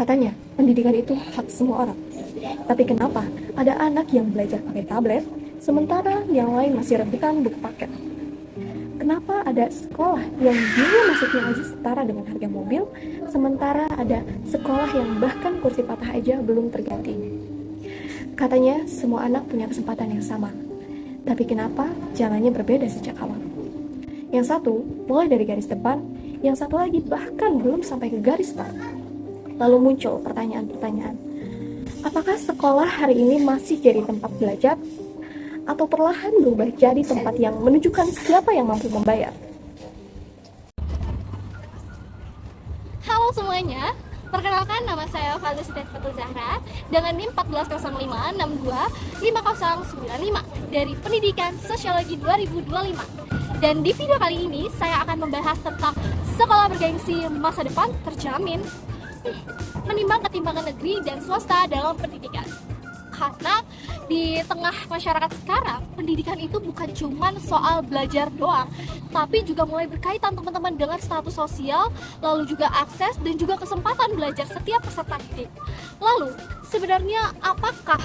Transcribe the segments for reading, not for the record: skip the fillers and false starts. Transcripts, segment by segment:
Katanya, pendidikan itu hak semua orang. Tapi kenapa ada anak yang belajar pakai tablet, sementara yang lain masih rebutan buku paket? Kenapa ada sekolah yang biaya masuknya aja setara dengan harga mobil, sementara ada sekolah yang bahkan kursi patah aja belum terganti? Katanya semua anak punya kesempatan yang sama. Tapi kenapa jalannya berbeda sejak awal? Yang satu mulai dari garis depan, yang satu lagi bahkan belum sampai ke garis start. Lalu muncul pertanyaan-pertanyaan. Apakah sekolah hari ini masih jadi tempat belajar? Atau perlahan berubah jadi tempat yang menunjukkan siapa yang mampu membayar? Halo semuanya, perkenalkan nama saya Felicity Fatul Zahra dengan NIM 14056255095 dari Pendidikan Sosiologi 2025. Dan di video kali ini saya akan membahas tentang sekolah bergengsi masa depan terjamin, menimbang ketimpangan negeri dan swasta dalam pendidikan. Karena di tengah masyarakat sekarang, pendidikan itu bukan cuma soal belajar doang, tapi juga mulai berkaitan teman-teman dengan status sosial, lalu juga akses dan juga kesempatan belajar setiap peserta didik. Lalu, sebenarnya apakah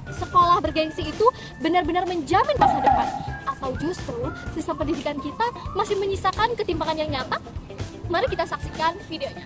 sekolah bergengsi itu benar-benar menjamin masa depan? Atau justru sistem pendidikan kita masih menyisakan ketimpangan yang nyata? Mari kita saksikan videonya.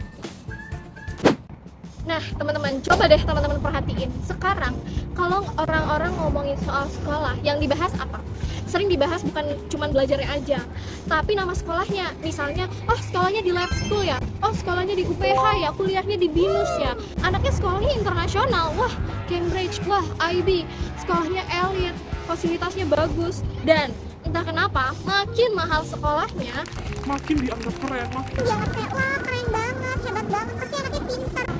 Nah, teman-teman, coba deh teman-teman perhatiin. Sekarang, kalau orang-orang ngomongin soal sekolah, yang dibahas apa? Sering dibahas bukan cuma belajarnya aja, tapi nama sekolahnya. Misalnya, oh sekolahnya di lab school ya, oh sekolahnya di UPH ya, kuliahnya di BINUS ya, anaknya sekolahnya internasional, wah Cambridge, wah IB, sekolahnya elit, fasilitasnya bagus, dan entah kenapa, makin mahal sekolahnya, makin dianggap keren, kayak wah keren banget, hebat banget, pasti anaknya pintar.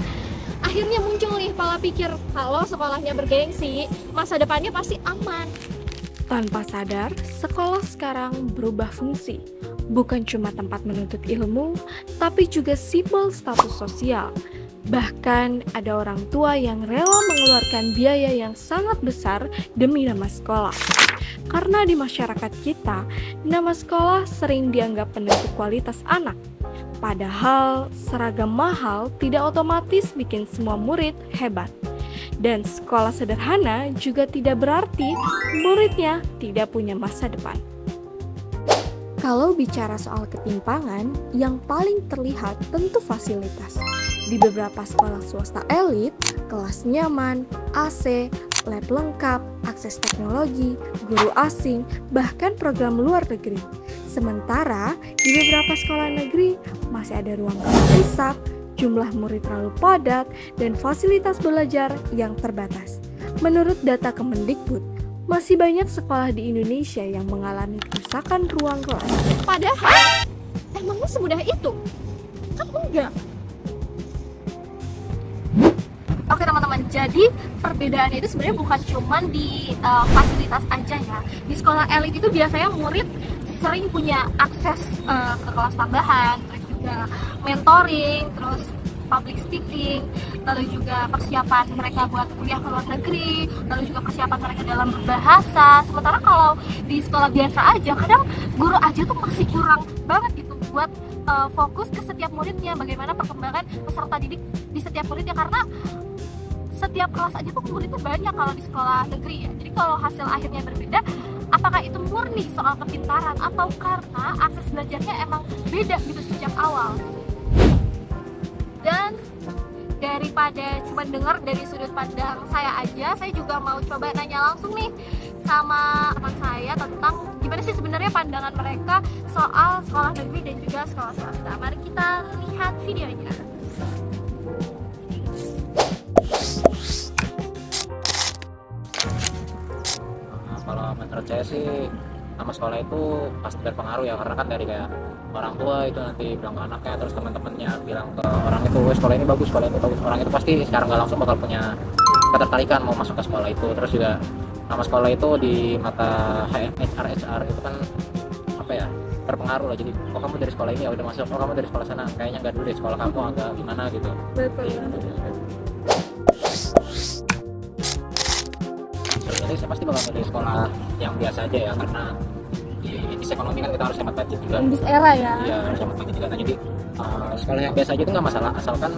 akhirnya muncul nih pola pikir kalau sekolahnya bergengsi, masa depannya pasti aman. Tanpa sadar, sekolah sekarang berubah fungsi. Bukan cuma tempat menuntut ilmu, tapi juga simbol status sosial. Bahkan ada orang tua yang rela mengeluarkan biaya yang sangat besar demi nama sekolah. Karena di masyarakat kita, nama sekolah sering dianggap penentu kualitas anak. Padahal seragam mahal tidak otomatis bikin semua murid hebat. Dan sekolah sederhana juga tidak berarti muridnya tidak punya masa depan. Kalau bicara soal ketimpangan, yang paling terlihat tentu fasilitas. Di beberapa sekolah swasta elit, kelas nyaman, AC, lab lengkap, akses teknologi, guru asing, bahkan program luar negeri. Sementara di beberapa sekolah negeri masih ada ruang kelas rusak, jumlah murid terlalu padat, dan fasilitas belajar yang terbatas. Menurut data Kemendikbud, masih banyak sekolah di Indonesia yang mengalami kerusakan ruang kelas. Padahal, emangnya semudah itu? Kan enggak. Oke teman-teman, jadi perbedaannya itu sebenarnya bukan cuma di fasilitas aja ya. Di sekolah elit itu biasanya murid sering punya akses ke kelas tambahan, terus juga mentoring, terus public speaking, lalu juga persiapan mereka buat kuliah ke luar negeri, lalu juga persiapan mereka dalam berbahasa. Sementara kalau di sekolah biasa aja, kadang guru aja tuh masih kurang banget gitu buat fokus ke setiap muridnya, bagaimana perkembangan peserta didik di setiap muridnya, karena setiap kelas aja tuh muridnya banyak kalau di sekolah negeri ya. Jadi kalau hasil akhirnya berbeda, apakah itu murni soal kepintaran atau karena akses belajarnya emang beda gitu sejak awal? Dan daripada cuma dengar dari sudut pandang saya aja, saya juga mau coba nanya langsung nih sama teman saya tentang gimana sih sebenarnya pandangan mereka soal sekolah negeri dan juga sekolah swasta. Mari kita lihat videonya. Kalau menurut saya sih nama sekolah itu pasti berpengaruh ya, karena kan dari kayak orang tua itu nanti bilang ke anaknya, terus teman-temannya bilang ke orang itu sekolah ini bagus, sekolah ini bagus. Orang itu pasti secara nggak langsung bakal punya ketertarikan mau masuk ke sekolah itu. Terus juga nama sekolah itu di mata HR itu kan apa ya, berpengaruh lah. Jadi oh kamu dari sekolah ini ya udah masuk, oh kamu dari sekolah sana kayaknya nggak dulu deh, sekolah kamu agak gimana gitu. Betul. Jadi saya pasti bakal milih sekolah yang biasa aja ya, karena di bisnis ekonomi kan kita harus hemat budget juga. Bis era ya. Iya, harus hemat budget juga. Nah, jadi sekolah yang biasa aja itu nggak masalah, asalkan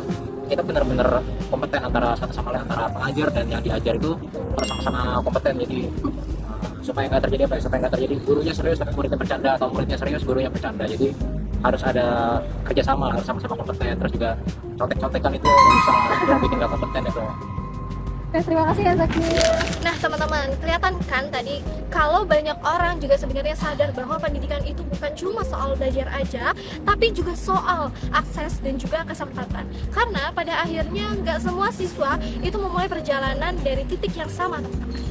kita benar-benar kompeten antara satu sama lain, antara pengajar dan yang diajar itu harus sama-sama kompeten. Jadi supaya nggak terjadi supaya nggak terjadi gurunya serius tapi muridnya bercanda, atau muridnya serius gurunya bercanda. Jadi harus ada kerjasama, harus sama-sama kompeten. Terus juga contek-contekan itu bisa bikin nggak kompeten itu. Oke, terima kasih ya Zaki. Nah teman-teman, kelihatan kan tadi kalau banyak orang juga sebenarnya sadar bahwa pendidikan itu bukan cuma soal belajar aja, tapi juga soal akses dan juga kesempatan. Karena pada akhirnya nggak semua siswa itu memulai perjalanan dari titik yang sama, teman-teman.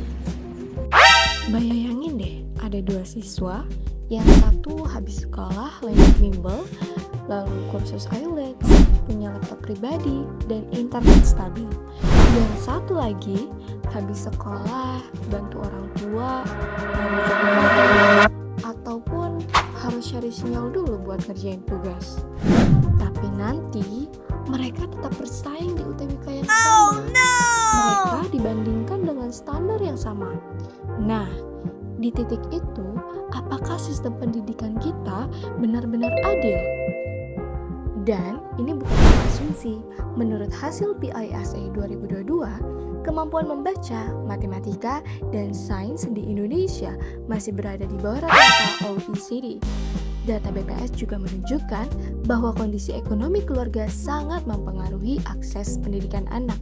Bayangin deh, ada 2 siswa, yang satu habis sekolah lanjut bimbel, lalu kursus IELTS, punya laptop pribadi, dan internet stabil. Yang satu lagi habis sekolah, bantu orang tua, lalu coba ataupun harus cari sinyal dulu buat ngerjain tugas. Tapi nanti mereka tetap bersaing di UTBK yang sama. Mereka dibandingkan dengan standar yang sama. Nah, di titik itu, apakah sistem pendidikan kita benar-benar adil? Dan ini bukan asumsi. Menurut hasil PISA 2022, kemampuan membaca, matematika, dan sains di Indonesia masih berada di bawah rata-rata OECD. Data BPS juga menunjukkan bahwa kondisi ekonomi keluarga sangat mempengaruhi akses pendidikan anak.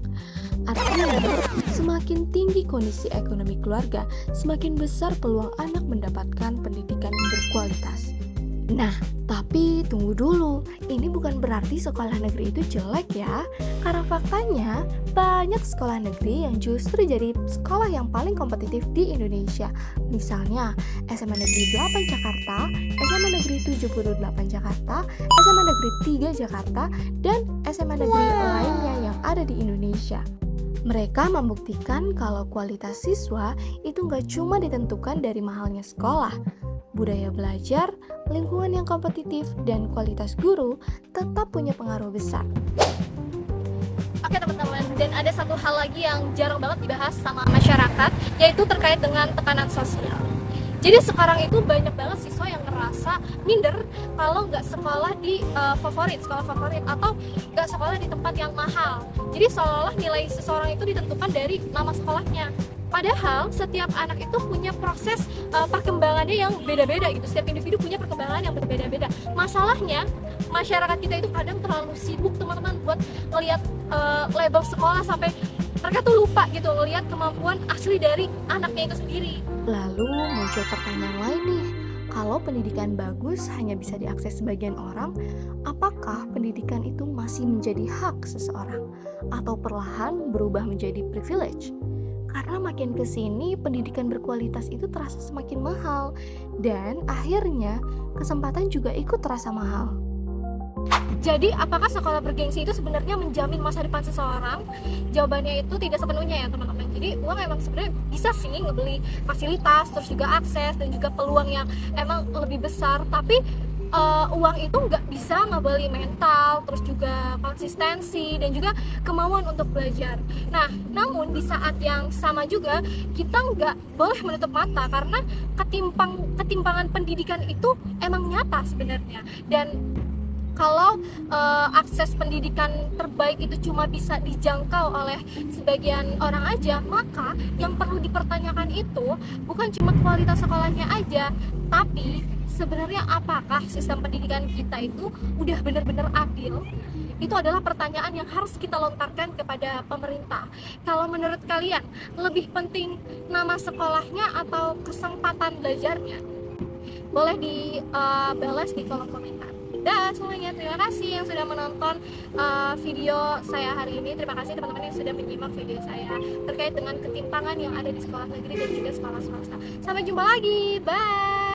Artinya, semakin tinggi kondisi ekonomi keluarga, semakin besar peluang anak mendapatkan pendidikan berkualitas. Nah, tapi tunggu dulu, ini bukan berarti sekolah negeri itu jelek ya. Karena faktanya, banyak sekolah negeri yang justru jadi sekolah yang paling kompetitif di Indonesia. Misalnya, SMA Negeri 8 Jakarta, SMA Negeri 78 Jakarta, SMA Negeri 3 Jakarta, dan SMA Negeri lainnya yang ada di Indonesia. Mereka membuktikan kalau kualitas siswa itu nggak cuma ditentukan dari mahalnya sekolah, budaya belajar, lingkungan yang kompetitif, dan kualitas guru tetap punya pengaruh besar. Oke teman-teman, dan ada satu hal lagi yang jarang banget dibahas sama masyarakat, yaitu terkait dengan tekanan sosial. Jadi sekarang itu banyak banget siswa yang ngerasa minder kalau nggak sekolah di sekolah favorit, atau nggak sekolah di tempat yang mahal. Jadi seolah-olah nilai seseorang itu ditentukan dari nama sekolahnya. Padahal setiap anak itu punya proses perkembangannya yang beda-beda gitu. Setiap individu punya perkembangan yang berbeda-beda. Masalahnya masyarakat kita itu kadang terlalu sibuk teman-teman buat ngelihat label sekolah sampai mereka tuh lupa gitu ngelihat kemampuan asli dari anaknya itu sendiri. Lalu muncul pertanyaan lain nih, kalau pendidikan bagus hanya bisa diakses sebagian orang, apakah pendidikan itu masih menjadi hak seseorang atau perlahan berubah menjadi privilege? Karena makin kesini pendidikan berkualitas itu terasa semakin mahal, dan akhirnya kesempatan juga ikut terasa mahal. Jadi apakah sekolah bergengsi itu sebenarnya menjamin masa depan seseorang? Jawabannya itu tidak sepenuhnya ya teman-teman. Jadi uang emang sebenarnya bisa sih ngebeli fasilitas, terus juga akses dan juga peluang yang emang lebih besar. Tapi uang itu nggak bisa ngebeli mental, terus juga konsistensi dan juga kemauan untuk belajar. Nah, namun di saat yang sama juga kita nggak boleh menutup mata karena ketimpangan pendidikan itu emang nyata sebenarnya. Dan kalau akses pendidikan terbaik itu cuma bisa dijangkau oleh sebagian orang aja, maka yang perlu dipertanyakan itu bukan cuma kualitas sekolahnya aja, tapi sebenarnya apakah sistem pendidikan kita itu udah benar-benar adil? Itu adalah pertanyaan yang harus kita lontarkan kepada pemerintah. Kalau menurut kalian, lebih penting nama sekolahnya atau kesempatan belajarnya? Boleh dibalas di kolom komentar. Dah semuanya, terima kasih yang sudah menonton video saya hari ini. Terima kasih teman-teman yang sudah menyimak video saya terkait dengan ketimpangan yang ada di sekolah negeri dan juga sekolah swasta. Sampai jumpa lagi, bye.